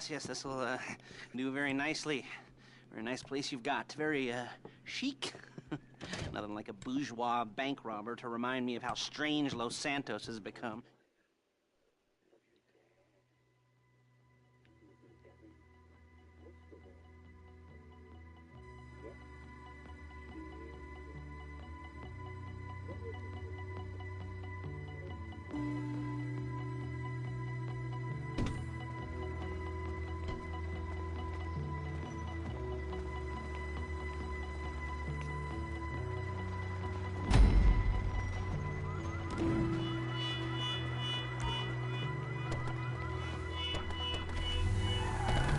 Yes, this will do very nicely. Very nice place you've got. Very chic. Nothing like a bourgeois bank robber to remind me of how strange Los Santos has become.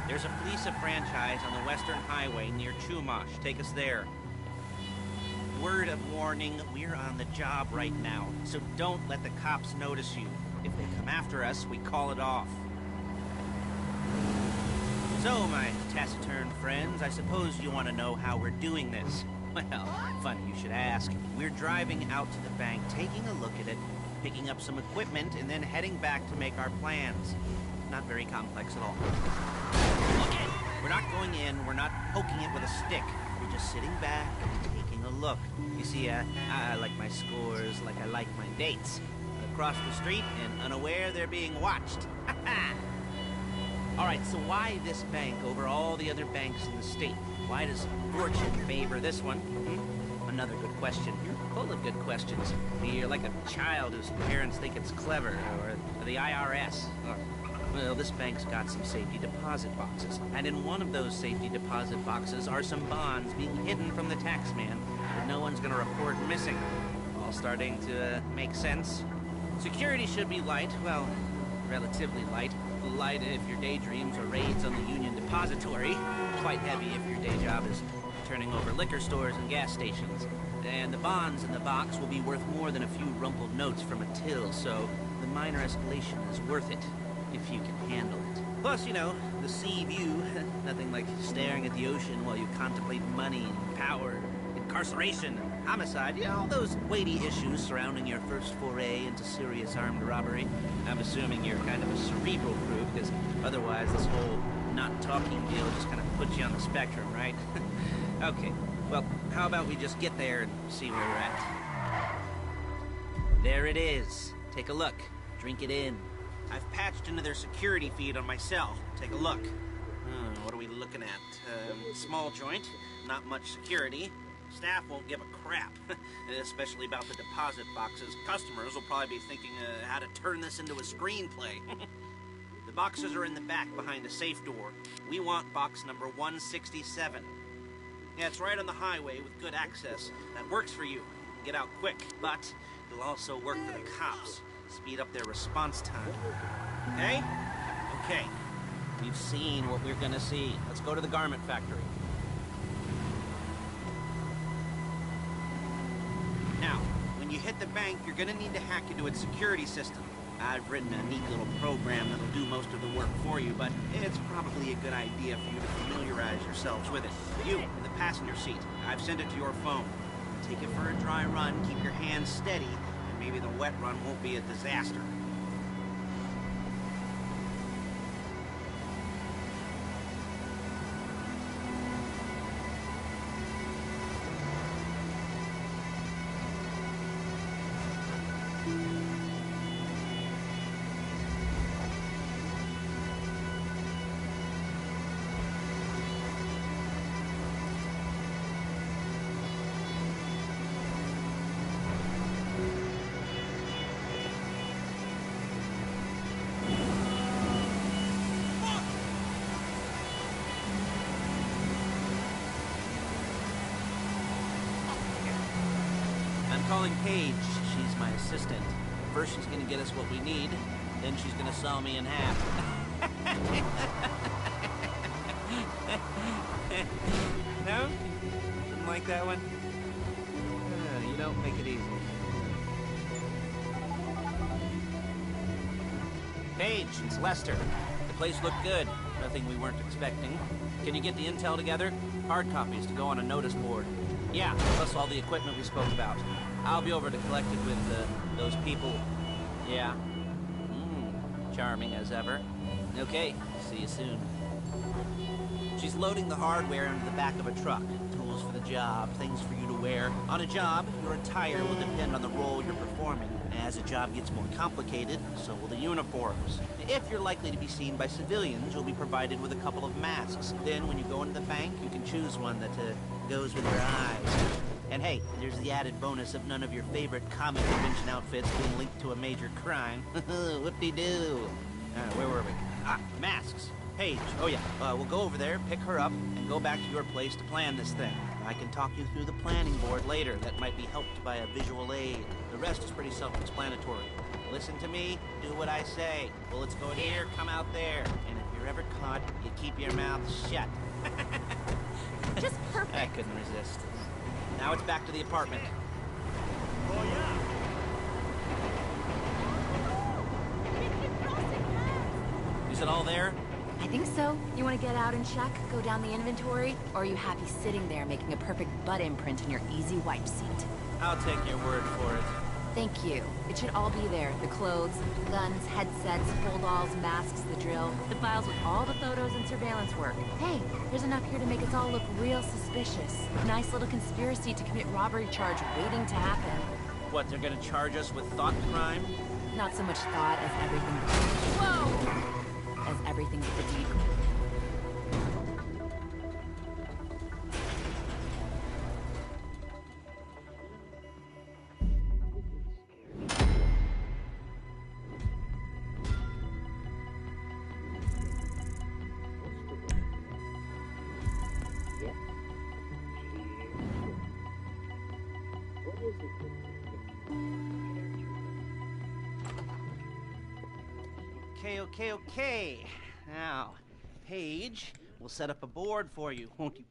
There's a Fleeca franchise on the Western Highway near Chumash. Take us there. Word of warning, we're on the job right now, so don't let the cops notice you. If they come after us, we call it off. So, my taciturn friends, I suppose you want to know how we're doing this. Well, funny you should ask. We're driving out to the bank, taking a look at it, picking up some equipment, and then heading back to make our plans. Not very complex at all. We're not going in, we're not poking it with a stick. We're just sitting back and taking a look. You see, I like my scores like I like my dates. Across the street and unaware they're being watched. All right, so why this bank over all the other banks in the state? Why does fortune favor this one? Another good question. You're full of good questions. You're like a child whose parents think it's clever, or the IRS. Well, this bank's got some safety deposit boxes, and in one of those safety deposit boxes are some bonds being hidden from the tax man that no one's gonna report missing. All starting to make sense. Security should be light, well, relatively light. Light if your daydreams are raids on the Union Depository. Quite heavy if your day job is turning over liquor stores and gas stations. And the bonds in the box will be worth more than a few rumpled notes from a till, so the minor escalation is worth it. If you can handle it. Plus, you know, the sea view. Nothing like staring at the ocean while you contemplate money and power, incarceration, and homicide. You know, all those weighty issues surrounding your first foray into serious armed robbery. I'm assuming you're kind of a cerebral crew, because otherwise this whole not talking deal just kind of puts you on the spectrum, right? Okay, well, how about we just get there and see where we're at? There it is. Take a look. Drink it in. I've patched into their security feed on my cell. Take a look. What are we looking at? Small joint, not much security. Staff won't give a crap, especially about the deposit boxes. Customers will probably be thinking how to turn this into a screenplay. The boxes are in the back behind a safe door. We want box number 167. Yeah, it's right on the highway with good access. That works for you. Get out quick, but it'll also work for the cops. Speed up their response time. Okay? Okay. We've seen what we're gonna see. Let's go to the garment factory. Now, when you hit the bank, you're gonna need to hack into its security system. I've written a neat little program that'll do most of the work for you, but it's probably a good idea for you to familiarize yourselves with it. You, in the passenger seat, I've sent it to your phone. Take it for a dry run, keep your hands steady, maybe the wet run won't be a disaster. Calling Paige. She's my assistant. First she's gonna get us what we need, then she's gonna saw me in half. No? Didn't like that one? You don't make it easy. Paige, it's Lester. The place looked good. Nothing we weren't expecting. Can you get the intel together? Hard copies to go on a notice board. Yeah, plus all the equipment we spoke about. I'll be over to collect it with those people. Yeah. Charming as ever. Okay, see you soon. She's loading the hardware into the back of a truck. Tools for the job, things for you to wear. On a job, your attire will depend on the role you're performing. As the job gets more complicated, so will the uniforms. If you're likely to be seen by civilians, you'll be provided with a couple of masks. Then, when you go into the bank, you can choose one that goes with your eyes. And hey, there's the added bonus of none of your favorite comic convention outfits being linked to a major crime. Whoop-de-doo. Where were we? Masks. Paige. Oh yeah, we'll go over there, pick her up, and go back to your place to plan this thing. I can talk you through the planning board later. That might be helped by a visual aid. The rest is pretty self-explanatory. Listen to me, do what I say. Bullets go in here, come out there. And if you're ever caught, you keep your mouth shut. Just perfect. I couldn't resist. Now it's back to the apartment. Oh, yeah. Is it all there? I think so. You want to get out and check, go down the inventory, or are you happy sitting there making a perfect butt imprint in your easy wipe seat? I'll take your word for it. Thank you. It should all be there. The clothes, guns, headsets, holdalls, masks, the drill, the files with all the photos and surveillance work. Hey, there's enough here to make us all look real suspicious. Nice little conspiracy to commit robbery charge waiting to happen. What, they're gonna charge us with thought crime? Not so much thought as everything... Whoa! As everything but the deed. Okay. Now, Paige, we'll set up a board for you, won't you?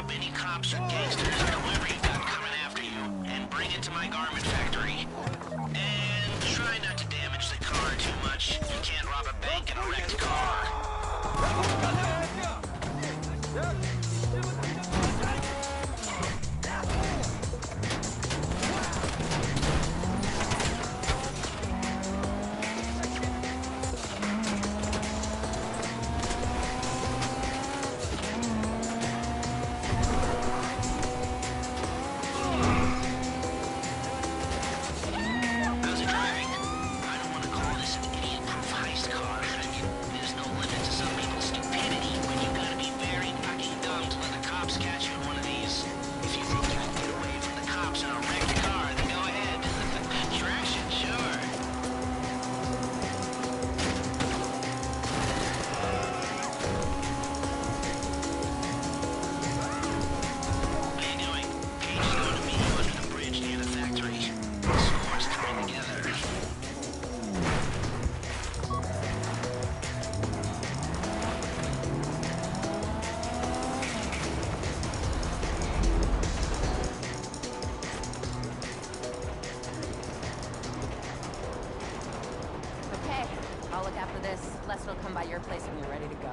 Any Austin will come by your place when you're ready to go.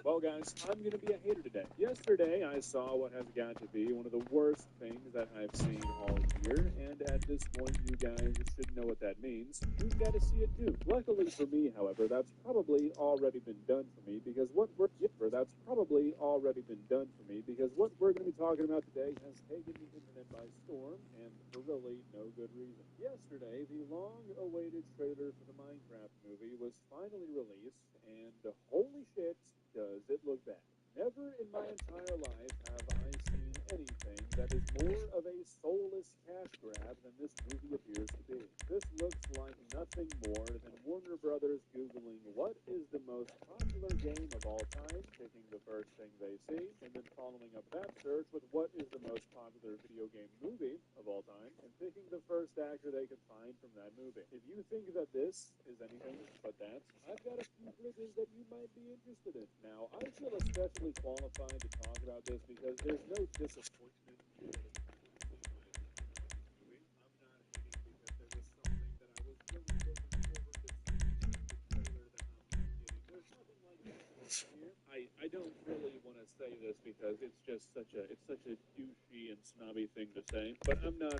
Well, guys, I'm going to be a hater today. Yesterday, I saw what has got to be one of the worst things that I've seen all year, and at this point, you guys should know what that means. You've got to see it too. Luckily for me, however, that's probably already been done for me because what we're going to be talking about today has taken the internet by storm, and for really no good reason. Yesterday, the long-awaited trailer for the Minecraft movie was finally released, and holy shit, does it look bad. Never in my entire life have I seen anything that is more of a soulless cash grab than this movie appears to be. This looks like nothing more than Warner Brothers Googling what is the most popular game of all time, picking the first thing they see, and then following up that search with what is the most popular video game movie of all time, and picking the first actor they could find from that movie. If you think that this is anything but that, I've got a few bridges that you might be interested in. Now, I feel especially qualified to talk about this because there's no disappointment here. I don't really want to say this because it's such a douchey and snobby thing to say, but I'm not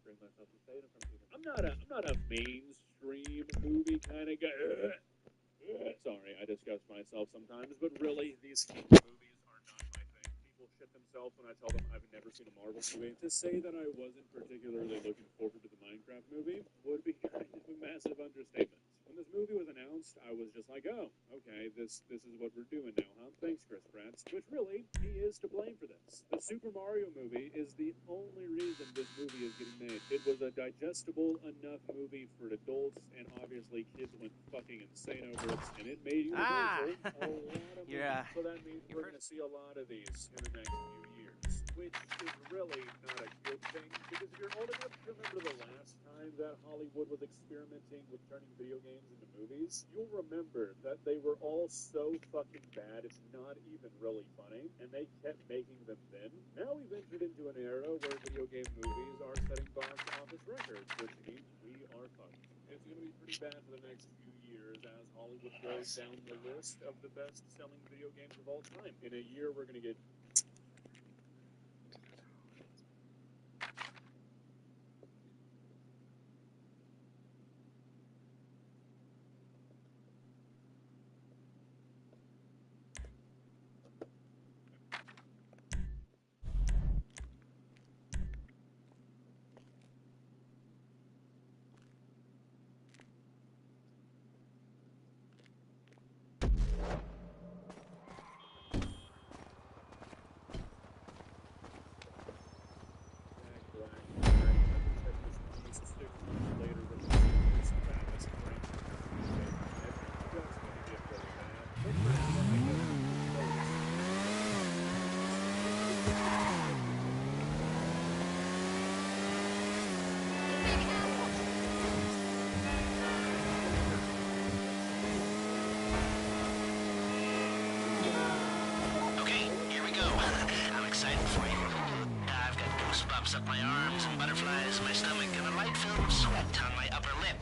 restrain myself to say it in front of people. I'm not a mainstream movie kind of guy. Sorry, I discuss myself sometimes, but really, these movies are not my thing. People shit themselves when I tell them I've never seen a Marvel movie. To say that I wasn't particularly looking forward to the Minecraft movie would be kind of a massive understatement. When this movie was announced, I was just like, oh, okay, this is what we're doing now, huh? Thanks, Chris Pratt. Which really, he is to blame for this. The Super Mario movie is the only reason this movie is getting made. It was a digestible enough movie for adults, and obviously kids went fucking insane over it, and it made Universal a lot of money. So that means we're going to see a lot of these in the next few years, which is really not a good thing, because if you're old enough to remember the last time that Hollywood was experimenting with turning video games into movies, you'll remember that they were all so fucking bad, it's not even really funny, and they kept making them then. Now we've entered into an era where video game movies are setting box office records, which means we are fucked. It's going to be pretty bad for the next few years as Hollywood goes down the list of the best-selling video games of all time. In a year, we're going to get up my arms and butterflies in my stomach and a light film of sweat on my upper lip.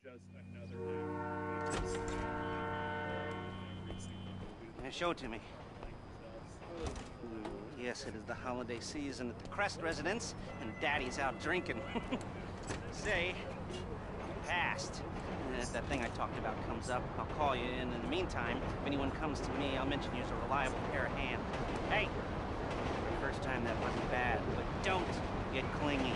just another act. Every single movie. Show it to me. Yes, it is the holiday season at the Crest residence, and Daddy's out drinking. Say, passed. And if that thing I talked about comes up, I'll call you in. In the meantime, if anyone comes to me, I'll mention you as a reliable pair of hands. Hey! First time that wasn't bad, but don't get clingy.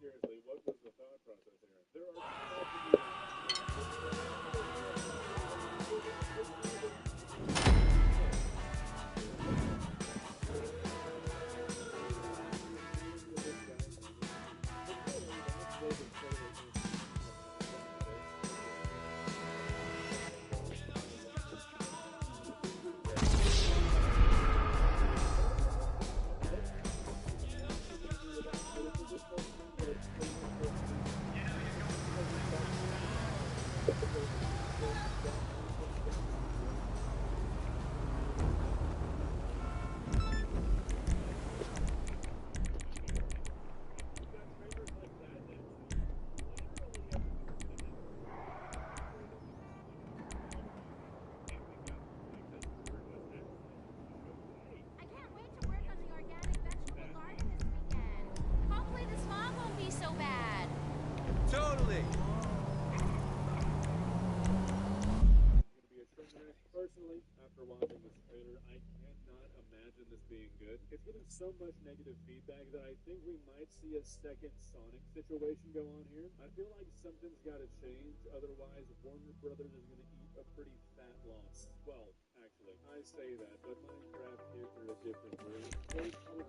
Seriously, what was the thought process here? There are I can't wait to work on the organic vegetable garden this weekend. Hopefully the smog won't be so bad. Totally. Personally, after watching this trailer, I cannot imagine this being good. It's getting so much negative feedback that I think we might see a second Sonic situation go on here. I feel like something's got to change, otherwise Warner Brothers is going to eat a pretty fat loss. Well, actually, I say that, but Minecraft is a different breed.